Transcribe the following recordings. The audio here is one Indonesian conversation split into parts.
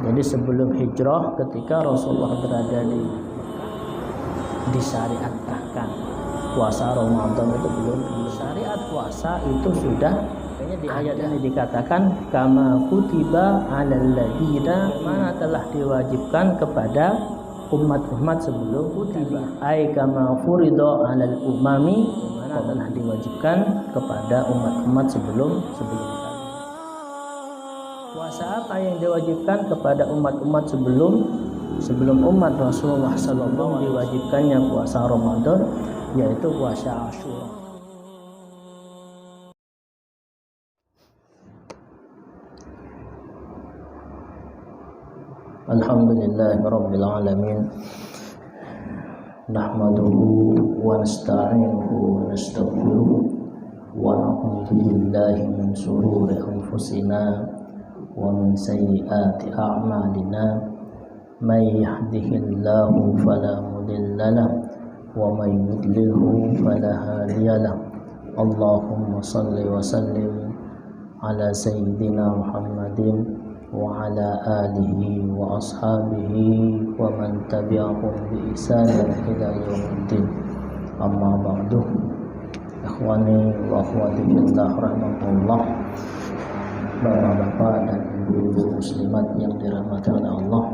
Jadi sebelum hijrah, ketika Rasulullah berada disyariatkan puasa Ramadan itu belum. Syariat puasa itu sudah. Makanya di ayat ini dikatakan kama kutiba 'alal ladzina, mana telah diwajibkan kepada umat-umat sebelum kutiba, ai kama furida 'alal umami, mana telah diwajibkan kepada umat-umat sebelum kalian. Puasa apa yang diwajibkan kepada umat-umat sebelum umat Rasulullah SAW diwajibkannya puasa Ramadan, yaitu puasa Asyura. Alhamdulillahirabbil alamin. Nahmaduhu wa nasta'inuhu wa nastaghfiruh wa na'udzu billahi min shururi anfusina wa min sayyiati a'malina, may yahdihillahu fala mudilla lahu wa may yudlilhu fala hadiya lahu. Allahumma shalli wa sallim ala sayyidina Muhammadin wa ala alihi wa ashabihi wa man tabi'ahum bi ihsanin ila yaumiddin. Amma ba'du. Ikhwani wa akhwati fillah rahimakumullah, bapak-bapak dan ibu-ibu muslimat yang dirahmati oleh Allah,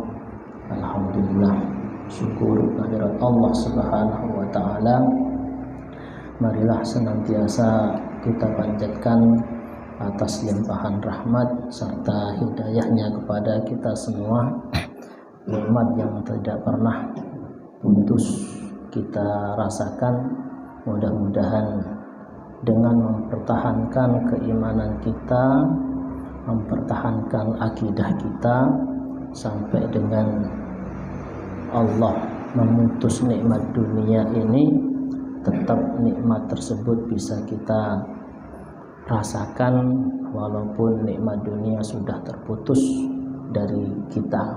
alhamdulillah, syukur kehadirat Allah Subhanahu wa taala. Marilah senantiasa kita panjatkan atas limpahan rahmat serta hidayahnya kepada kita semua, nikmat yang tidak pernah putus kita rasakan. Mudah-mudahan dengan mempertahankan keimanan kita, mempertahankan akidah kita, sampai dengan Allah memutus nikmat dunia ini, tetap nikmat tersebut bisa kita rasakan walaupun nikmat dunia sudah terputus dari kita.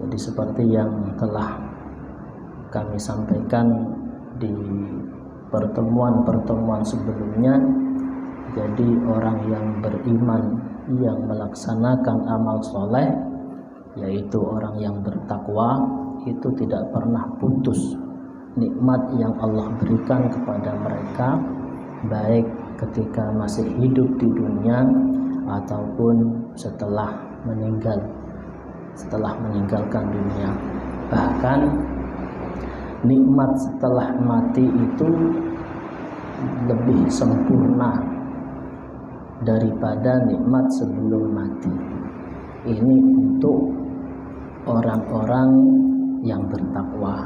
Jadi seperti yang telah kami sampaikan di pertemuan-pertemuan sebelumnya, jadi orang yang beriman yang melaksanakan amal soleh, yaitu orang yang bertakwa, itu tidak pernah putus nikmat yang Allah berikan kepada mereka, baik ketika masih hidup di dunia ataupun setelah meninggalkan dunia. Bahkan nikmat setelah mati itu lebih sempurna daripada nikmat sebelum mati. Ini untuk orang-orang yang bertakwa.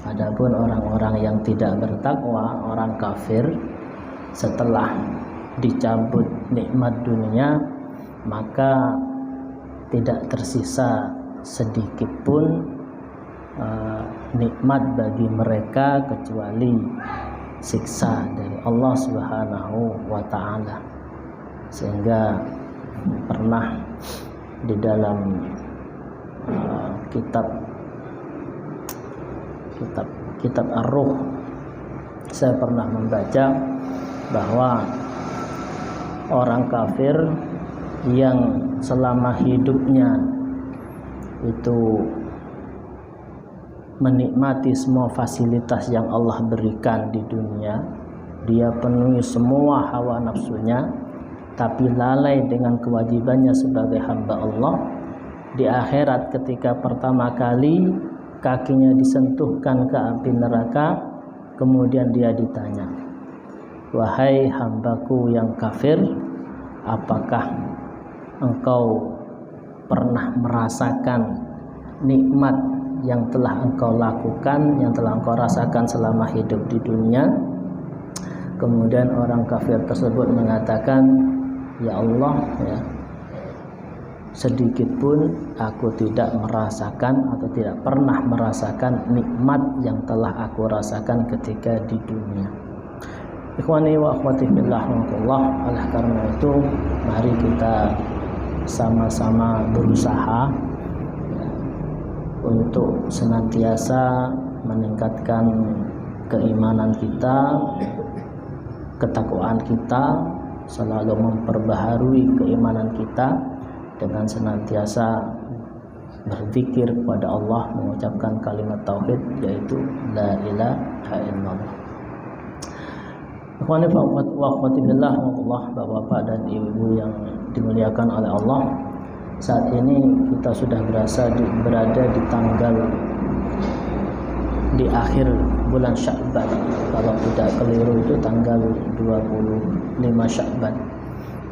Adapun orang-orang yang tidak bertakwa, orang kafir, setelah dicabut nikmat dunia, maka tidak tersisa sedikit pun nikmat bagi mereka kecuali siksa dari Allah Subhanahu wa taala. Sehingga pernah di dalam kitab Ar-Ruh, saya pernah membaca bahwa orang kafir yang selama hidupnya itu menikmati semua fasilitas yang Allah berikan di dunia, dia penuhi semua hawa nafsunya, tapi lalai dengan kewajibannya sebagai hamba Allah. Di akhirat ketika pertama kali kakinya disentuhkan ke api neraka, kemudian dia ditanya, wahai hambaku yang kafir, apakah engkau pernah merasakan nikmat yang telah engkau lakukan, yang telah engkau rasakan selama hidup di dunia? Kemudian orang kafir tersebut mengatakan, ya Allah, ya, sedikit pun aku tidak merasakan atau tidak pernah merasakan nikmat yang telah aku rasakan ketika di dunia. Ikhwani wa akhwati fillah, oleh karena itu mari kita sama-sama berusaha untuk senantiasa meningkatkan keimanan kita, ketakwaan kita, selalu memperbaharui keimanan kita, dengan senantiasa berzikir kepada Allah, mengucapkan kalimat tauhid, yaitu la ilaha illallah. Ikhwani wa akhwati billah, Bapak-bapak dan ibu yang dimuliakan oleh Allah, saat ini kita sudah berada di akhir bulan Sya'ban. Kalau tidak keliru itu tanggal 25 Sya'ban.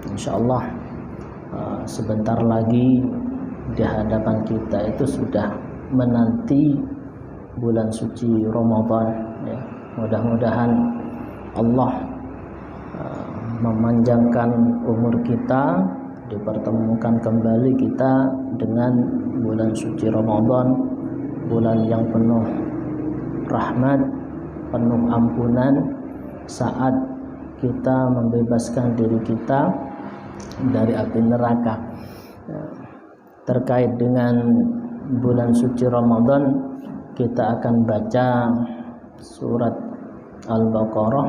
Insyaallah sebentar lagi di hadapan kita itu sudah menanti bulan suci Ramadan, ya. Mudah-mudahan Allah memanjangkan umur kita, dipertemukan kembali kita dengan bulan suci Ramadan, bulan yang penuh rahmat, penuh ampunan, saat kita membebaskan diri kita dari api neraka. Terkait dengan bulan suci Ramadan, kita akan baca surat Al-Baqarah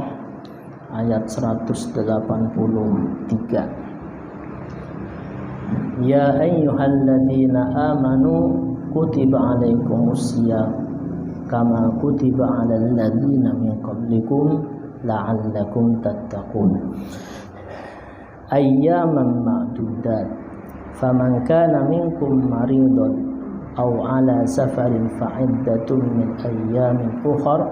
ayat 183. Ya ayyuhalladzina amanu kutiba alaikumusiyam kama kutiba alal ladzina min qablikum la'allakum tattaqun. Ayyaman ma'dudat faman kana minkum maridun aw ala safarin fa'iddatun min ayyamin ukhra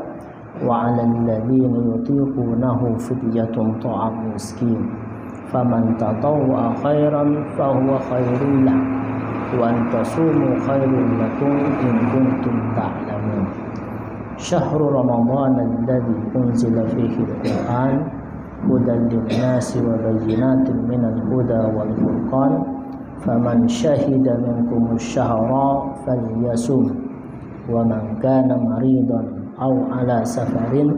wa 'alal ladzina yutiqunahu fidyatun ta'am miskin faman tatawwa khairan fahuwa khairul lahu wa an tasumu khairul lakum in kuntum ta'lamun. Syahrul Ramadan alladzi unzila fihi al-Qur'an hudan lin-nasi wa bayyinatin minal huda wal furqan faman syahida minkum asy-syahra falyasum wa man kana maridan aw ala safarin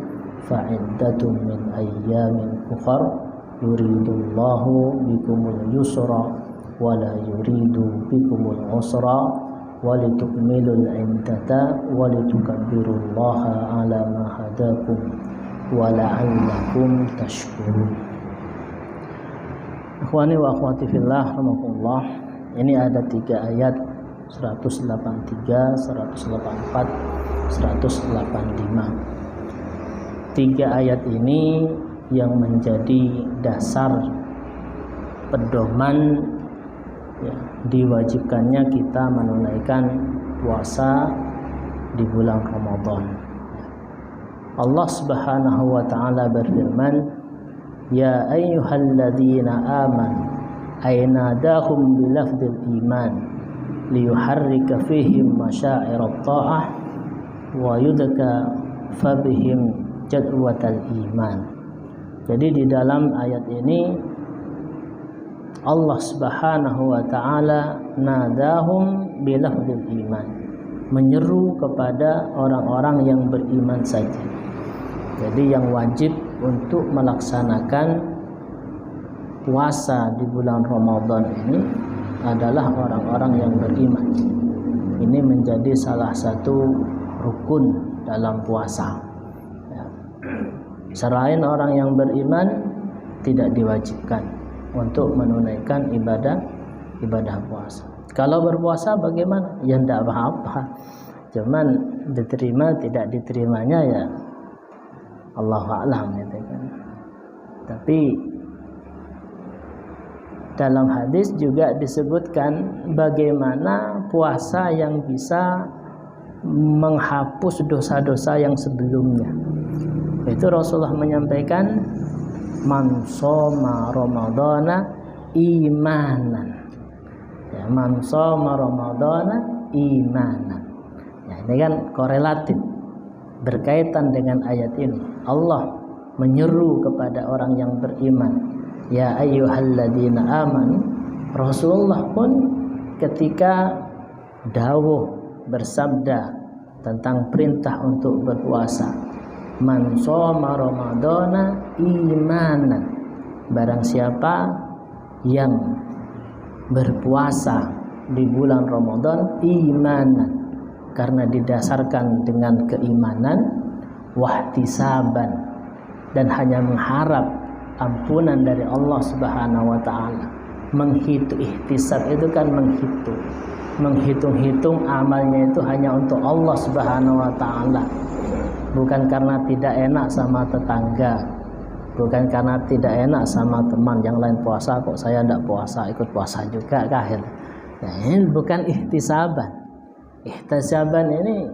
fa'iddatun min ayyamin ukhra yuridullahu bikumul yusra wa la yuridu bikumul usra walitukmilul iddata walitukabbirullaha ala ma hadakum wa la'allakum tashkurun. Ikhwani wa akhwati fillah rahimakumullah, ini ada 3 ayat 183, 184, 185. 3 ayat ini yang menjadi dasar pedoman, ya, diwajibkannya kita menunaikan puasa di bulan Ramadan. Allah Subhanahu wa taala berfirman, ya ayyuhalladzina amanu aynadahum bilafdil iman liyuharrika fihim masyairat ta'ah wa yudka fabihim jadwatal iman. Jadi di dalam ayat ini Allah Subhanahu wa taala nadahum bilafdil iman, menyeru kepada orang-orang yang beriman saja. Jadi yang wajib untuk melaksanakan puasa di bulan Ramadan ini adalah orang-orang yang beriman. Ini menjadi salah satu rukun dalam puasa, ya. Selain orang yang beriman tidak diwajibkan untuk menunaikan ibadah puasa. Kalau berpuasa bagaimana? Ya tidak apa-apa, cuman diterima tidak diterimanya ya Allahu a'lam, gitu kan. Tapi dalam hadis juga disebutkan bagaimana puasa yang bisa menghapus dosa-dosa yang sebelumnya. Itu Rasulullah menyampaikan, man shoma ramadhana imanan, ya, man shoma ramadhana imanan. Ya, ini kan korelatif, berkaitan dengan ayat ini. Allah menyeru kepada orang yang beriman, ya ayyuhalladzina amanu. Rasulullah pun ketika dawuh bersabda tentang perintah untuk berpuasa, man shoma ramadhana imanan, barang siapa yang berpuasa di bulan Ramadan imanan, karena didasarkan dengan keimanan, wahtisaban, dan hanya mengharap ampunan dari Allah Subhanahu wa taala. menghitung. Ihtisab itu kan menghitung amalnya itu hanya untuk Allah Subhanahu wa taala. Bukan karena tidak enak sama tetangga, bukan karena tidak enak sama teman yang lain puasa kok saya tidak puasa, ikut puasa juga kahil. Nah, ini bukan ihtisaban. Ihtisaban ini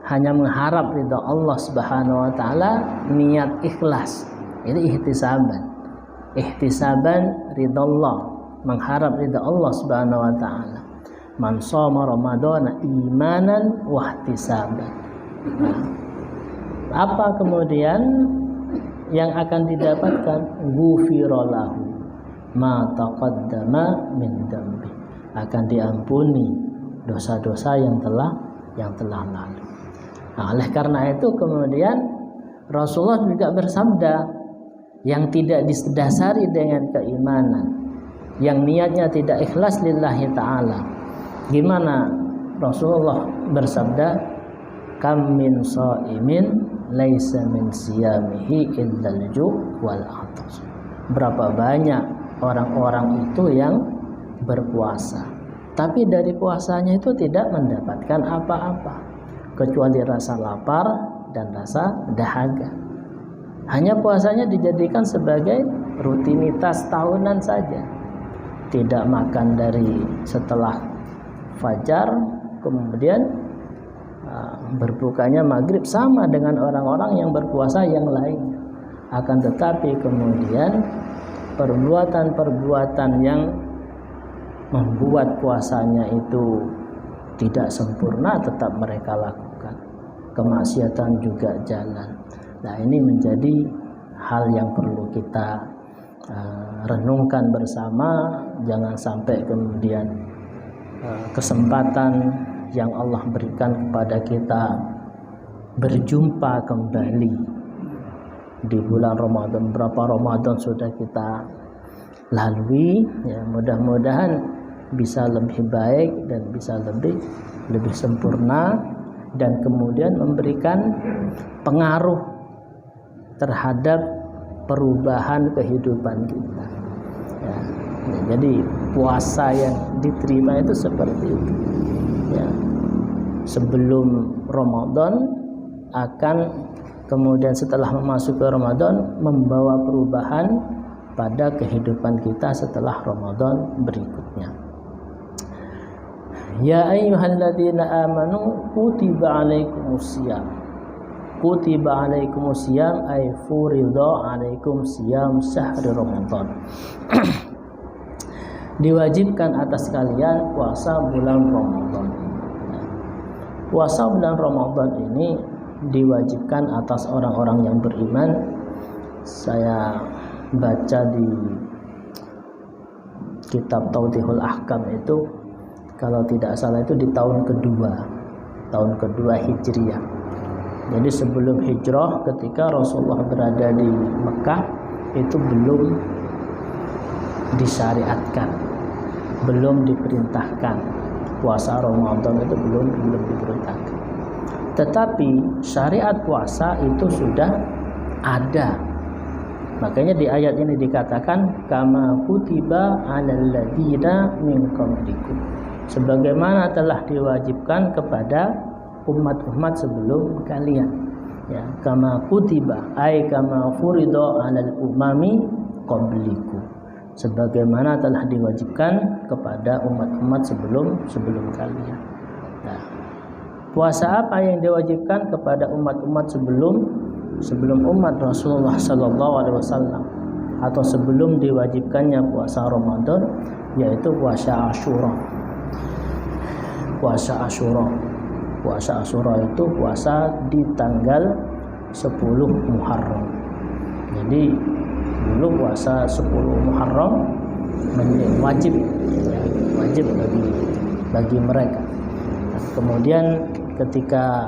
hanya mengharap ridha Allah Subhanahu wa taala, niat ikhlas. Itu ihtisaban. Ihtisaban ridha Allah, mengharap ridha Allah Subhanahu wa taala. Man shoma ramadhana imanan wa ihtisaban. Nah, apa kemudian yang akan didapatkan? Ghufira lahu ma taqaddama min dambi. Akan diampuni dosa-dosa yang telah lalu. Nah, oleh karena itu kemudian Rasulullah juga bersabda, yang tidak didasari dengan keimanan, yang niatnya tidak ikhlas lillahi ta'ala. Gimana Rasulullah bersabda, kam min shaimin laisa min siyamihi illal ju' wal 'atash. Berapa banyak orang-orang itu yang berpuasa, tapi dari puasanya itu tidak mendapatkan apa-apa kecuali rasa lapar dan rasa dahaga. Hanya puasanya dijadikan sebagai rutinitas tahunan saja. Tidak makan dari setelah fajar, kemudian berbukanya maghrib, sama dengan orang-orang yang berpuasa yang lainnya. Akan tetapi kemudian perbuatan-perbuatan yang membuat puasanya itu tidak sempurna tetap mereka lakukan. Kemaksiatan juga jalan. Nah, ini menjadi hal yang perlu kita renungkan bersama. Jangan sampai kemudian kesempatan yang Allah berikan kepada kita berjumpa kembali di bulan Ramadan. Berapa Ramadan sudah kita lalui, ya, mudah-mudahan bisa lebih baik dan bisa lebih sempurna, dan kemudian memberikan pengaruh terhadap perubahan kehidupan kita. Ya, jadi puasa yang diterima itu seperti itu. Ya, sebelum Ramadan akan kemudian setelah masuk ke Ramadan membawa perubahan pada kehidupan kita setelah Ramadan berikutnya. Ya ayyuhalladzina amanu kutiba alaikumusiyam. Kutiba alaikumusiyam ay furidha alaikum siyam syahri Ramadan. Diwajibkan atas kalian puasa bulan Ramadan. Puasa bulan Ramadan ini diwajibkan atas orang-orang yang beriman. Saya baca di kitab Tawdihul Ahkam itu, kalau tidak salah itu di tahun kedua Hijriah. Jadi sebelum hijrah, ketika Rasulullah berada di Mekah, itu belum disyariatkan, belum diperintahkan. Puasa Ramadan itu belum diperintahkan. Tetapi syariat puasa itu sudah ada. Makanya di ayat ini dikatakan kama kutiba 'alal ladzina min qablikum, sebagaimana telah diwajibkan kepada umat-umat sebelum kalian. Ya, kama kutiba ay kama furido 'alal umami qablikum, sebagaimana telah diwajibkan kepada umat-umat sebelum kalian. Nah, puasa apa yang diwajibkan kepada umat-umat sebelum umat Rasulullah sallallahu alaihi wasallam atau sebelum diwajibkannya puasa Ramadan, yaitu puasa Asyura. Puasa Asyura. Puasa Asyura itu puasa di tanggal 10 Muharram. Jadi dulu puasa 10 Muharram wajib bagi mereka. Kemudian ketika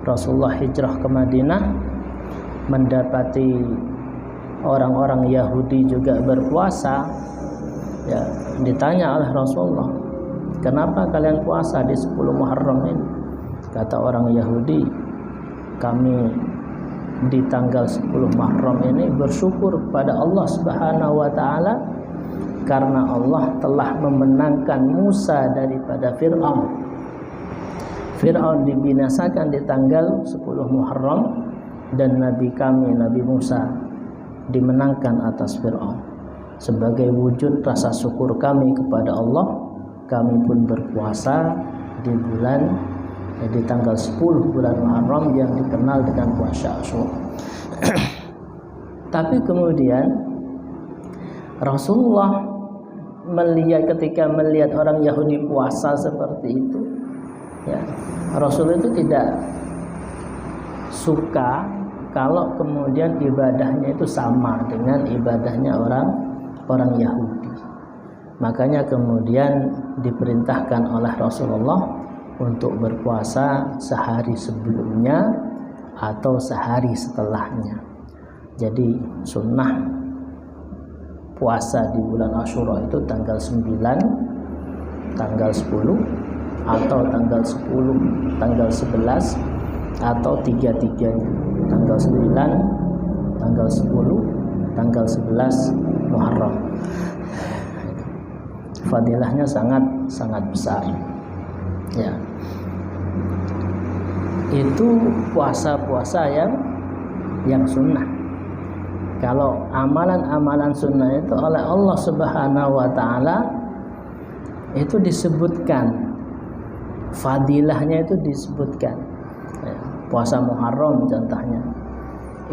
Rasulullah hijrah ke Madinah, mendapati orang-orang Yahudi juga berpuasa, ya, ditanya oleh Rasulullah, kenapa kalian puasa di 10 Muharram ini? Kata orang Yahudi, kami di tanggal 10 Muharram ini bersyukur kepada Allah Subhanahu wa taala karena Allah telah memenangkan Musa daripada Fir'aun. Fir'aun dibinasakan di tanggal 10 Muharram dan Nabi kami, Nabi Musa, dimenangkan atas Fir'aun. Sebagai wujud rasa syukur kami kepada Allah, kami pun berpuasa di tanggal 10 bulan Muharram yang dikenal dengan puasa Asyura. Tapi kemudian Rasulullah ketika melihat orang Yahudi puasa seperti itu, ya, Rasul itu tidak suka kalau kemudian ibadahnya itu sama dengan ibadahnya orang Yahudi. Makanya kemudian diperintahkan oleh Rasulullah untuk berpuasa sehari sebelumnya atau sehari setelahnya. Jadi sunnah puasa di bulan Asyura itu tanggal 9, tanggal 10, atau tanggal 10, tanggal 11, atau tiga-tiganya, tanggal 9, tanggal 10, tanggal 11 Muharram. Fadilahnya sangat besar, ya. Itu puasa-puasa yang sunnah. Kalau amalan-amalan sunnah itu oleh Allah Subhanahu wa Ta'ala itu disebutkan, fadilahnya itu disebutkan, ya. Puasa Muharram contohnya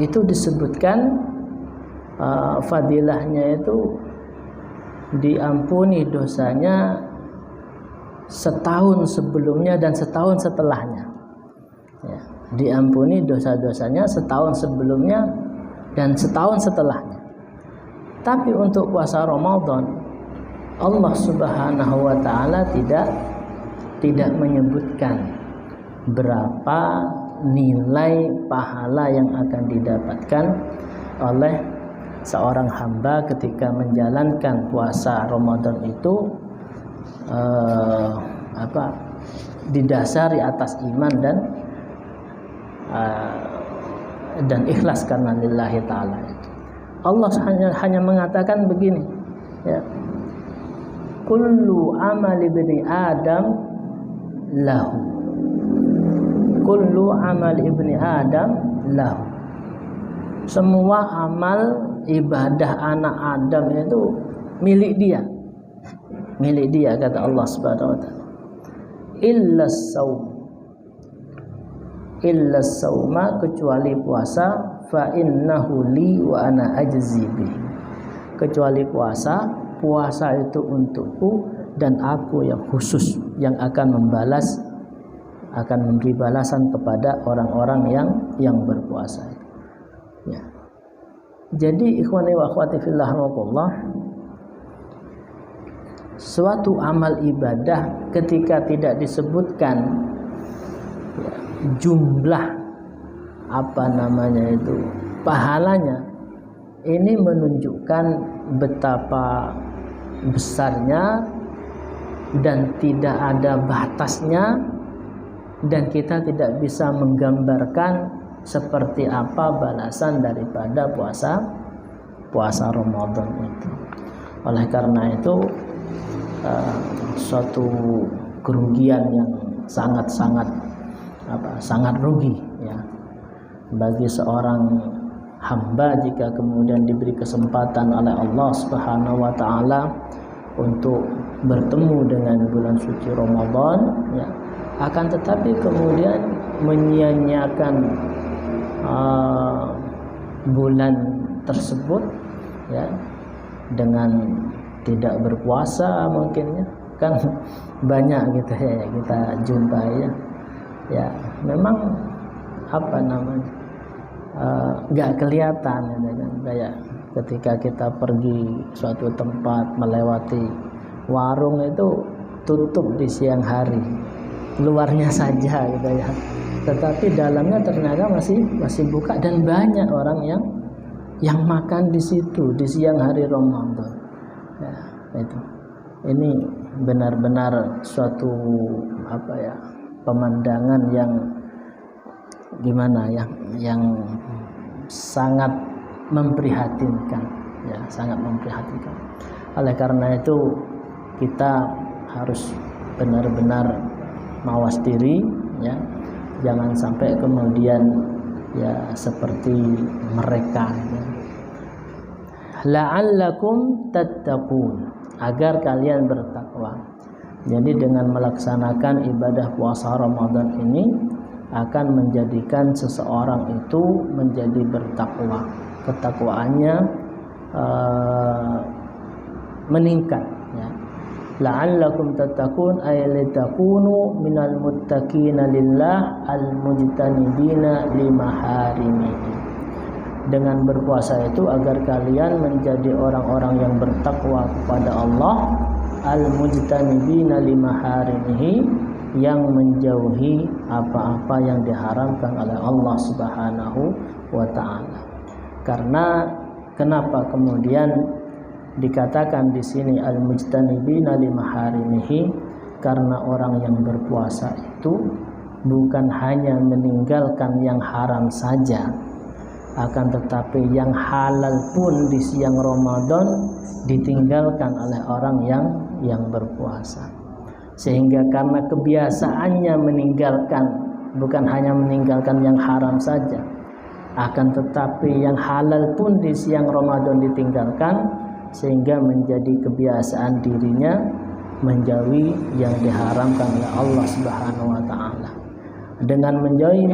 itu disebutkan, fadilahnya itu diampuni dosanya setahun sebelumnya dan setahun setelahnya, ya. Diampuni dosa-dosanya setahun sebelumnya dan setahun setelahnya. Tapi untuk puasa Ramadan, Allah Subhanahu wa Ta'ala tidak menyebutkan berapa nilai pahala yang akan didapatkan oleh seorang hamba ketika menjalankan puasa Ramadan itu didasari atas iman dan ikhlas karena lillahi ta'ala. Allah hanya mengatakan begini, ya, kullu amal ibni Adam lahu, kullu amal ibni Adam lahu. Semua amal ibadah anak Adam itu milik dia, kata Allah Subhanahu wa Ta'ala. Illa sauma, kecuali puasa, fa innahu li wa ana ajzi bihi. Kecuali puasa itu untukku dan aku yang khusus yang akan memberi balasan kepada orang-orang yang berpuasa. Ya. Jadi ikhwani wa akhwati fillah rahimakumullah, suatu amal ibadah ketika tidak disebutkan, ya, jumlah pahalanya, ini menunjukkan betapa besarnya dan tidak ada batasnya, dan kita tidak bisa menggambarkan seperti apa balasan daripada puasa Ramadan itu. Oleh karena itu suatu kerugian yang sangat rugi, ya, bagi seorang hamba jika kemudian diberi kesempatan oleh Allah Subhanahu wa Ta'ala untuk bertemu dengan bulan suci Ramadan, ya, akan tetapi kemudian menyia-nyiakan bulan tersebut, ya, dengan tidak berpuasa mungkin, ya, kan banyak gitu ya kita jumpai, ya memang nggak kelihatan, ya, kan? Kayak ketika kita pergi suatu tempat melewati warung itu tutup di siang hari, luarnya saja gitu ya, tetapi dalamnya ternyata masih buka dan banyak orang yang makan di situ di siang hari Ramadan. Ya, itu. Ini benar-benar suatu pemandangan yang gimana, yang sangat memprihatinkan, ya, sangat memprihatinkan. Oleh karena itu kita harus benar-benar mawas diri, ya, jangan sampai kemudian ya seperti mereka, ya. La'allakum tattaqun, agar kalian bertakwa. Jadi dengan melaksanakan ibadah puasa Ramadan ini akan menjadikan seseorang itu menjadi bertakwa, ketakwaannya meningkat, ya. La'allakum tattaqun ay litakunu minal muttaqina lillah al-mujtanibina limaharimihi. Dengan berpuasa itu agar kalian menjadi orang-orang yang bertakwa kepada Allah, al-mujtanibina limaharimihi, yang menjauhi apa-apa yang diharamkan oleh Allah Subhanahu wa taala. Karena kenapa kemudian dikatakan di sini al-mujtanibina limaharimihi? Karena orang yang berpuasa itu bukan hanya meninggalkan yang haram saja, akan tetapi yang halal pun di siang Ramadan ditinggalkan oleh orang yang berpuasa. Sehingga karena kebiasaannya meninggalkan, bukan hanya meninggalkan yang haram saja, akan tetapi yang halal pun di siang Ramadan ditinggalkan, sehingga menjadi kebiasaan dirinya menjauhi yang diharamkan oleh Allah Subhanahu wa taala. Dengan menjauhi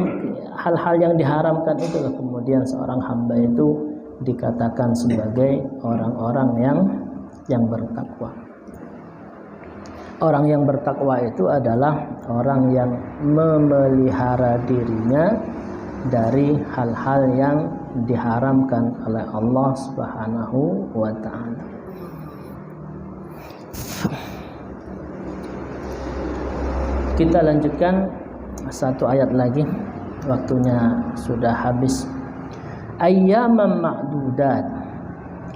hal-hal yang diharamkan itulah kemudian seorang hamba itu dikatakan sebagai orang-orang yang bertakwa. Orang yang bertakwa itu adalah orang yang memelihara dirinya dari hal-hal yang diharamkan oleh Allah Subhanahu wa taala. Kita lanjutkan satu ayat lagi, waktunya sudah habis. Ayyaman ma'dudat,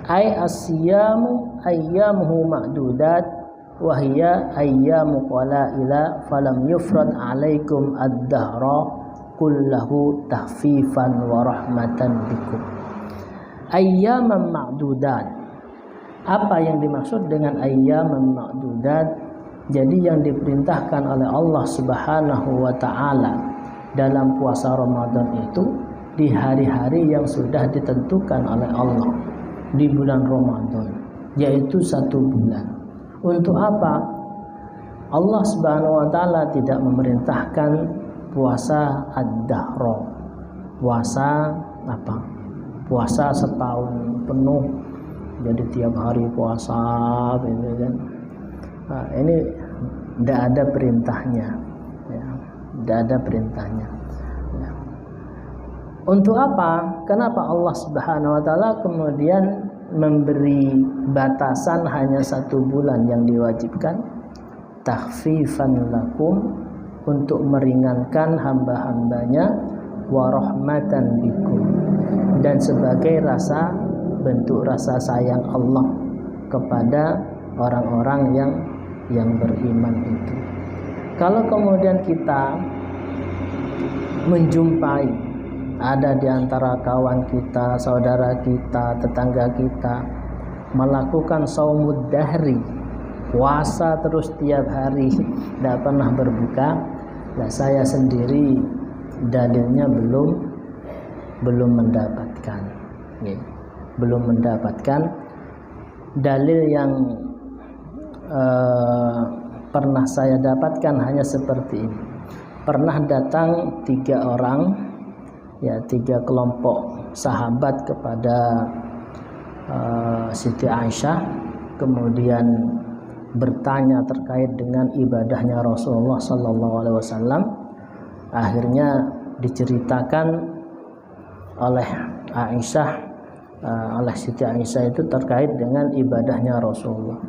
ay asyamu ayyamuhu ma'dudat wa hiya ayyamu qalaila falam yufrad alaikum ad-dahra kullahu tahfifan wa rahmatan bikum. Ayyaman ma'dudat, apa yang dimaksud dengan ayyaman ma'dudat? Jadi yang diperintahkan oleh Allah Subhanahu wa taala dalam puasa Ramadan itu di hari-hari yang sudah ditentukan oleh Allah di bulan Ramadan, yaitu 1 bulan. Untuk apa? Allah Subhanahu wa taala tidak memerintahkan puasa ad-dahra. Puasa apa? Puasa setahun penuh. Jadi tiap hari puasa, gitu kan. Nah, ini tidak ada perintahnya, ya. Tidak ada perintahnya, ya. Untuk apa? Kenapa Allah Subhanahu wa taala kemudian memberi batasan hanya 1 bulan yang diwajibkan? Takhfifan lakum, untuk meringankan hamba-hambanya, wa rahmatan bikum, dan sebagai bentuk rasa sayang Allah kepada orang-orang yang beriman itu. Kalau kemudian kita menjumpai ada di antara kawan kita, saudara kita, tetangga kita melakukan saumud dahri, puasa terus tiap hari, tidak pernah berbuka, nah saya sendiri dalilnya belum mendapatkan, ya. Belum mendapatkan dalil yang pernah saya dapatkan hanya seperti ini. Pernah datang 3 orang, ya, 3 kelompok sahabat kepada Siti Aisyah, kemudian bertanya terkait dengan ibadahnya Rasulullah SAW. Akhirnya diceritakan oleh Aisyah, oleh Siti Aisyah itu terkait dengan ibadahnya Rasulullah.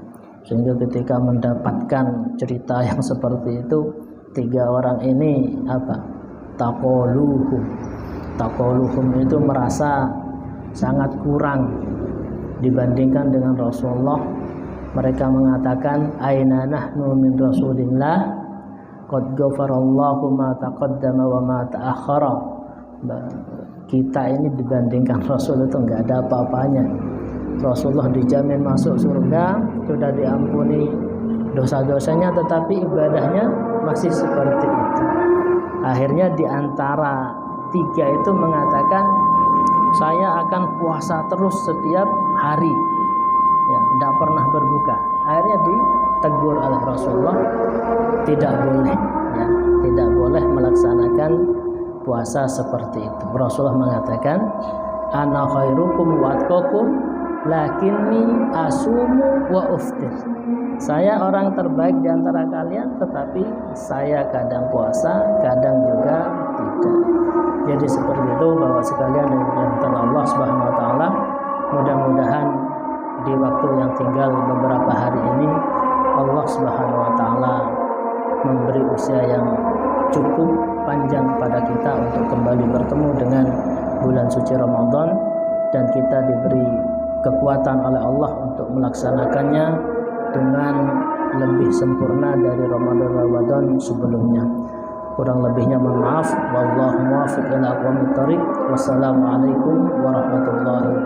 Sehingga ketika mendapatkan cerita yang seperti itu, 3 orang ini taqoluhum itu merasa sangat kurang dibandingkan dengan Rasulullah. Mereka mengatakan, aina nahnu min Rasulillah qad ghafarallahu ma taqaddama wa ma ta'akhkhara. Kita ini dibandingkan Rasul itu enggak ada apa-apanya. Rasulullah dijamin masuk surga, sudah diampuni dosa-dosanya, tetapi ibadahnya masih seperti itu. Akhirnya di antara tiga itu mengatakan, saya akan puasa terus setiap hari, ya, tidak pernah berbuka. Akhirnya ditegur oleh Rasulullah, tidak boleh, ya, tidak boleh melaksanakan puasa seperti itu. Rasulullah mengatakan, ana khairukum wa atqakum lakinni asumu wa uftir. Saya orang terbaik di antara kalian, tetapi saya kadang puasa, kadang juga tidak. Jadi seperti itu bahwa sekalian yang dimuliakan Allah Subhanahu wa taala, mudah-mudahan di waktu yang tinggal beberapa hari ini Allah Subhanahu wa taala memberi usia yang cukup panjang kepada kita untuk kembali bertemu dengan bulan suci Ramadan, dan kita diberi kekuatan oleh Allah untuk melaksanakannya dengan lebih sempurna dari Ramadan sebelumnya. Kurang lebihnya mohon maaf. Wallahu muwaffiq ila aqwamit thoriq. Wassalamualaikum warahmatullahi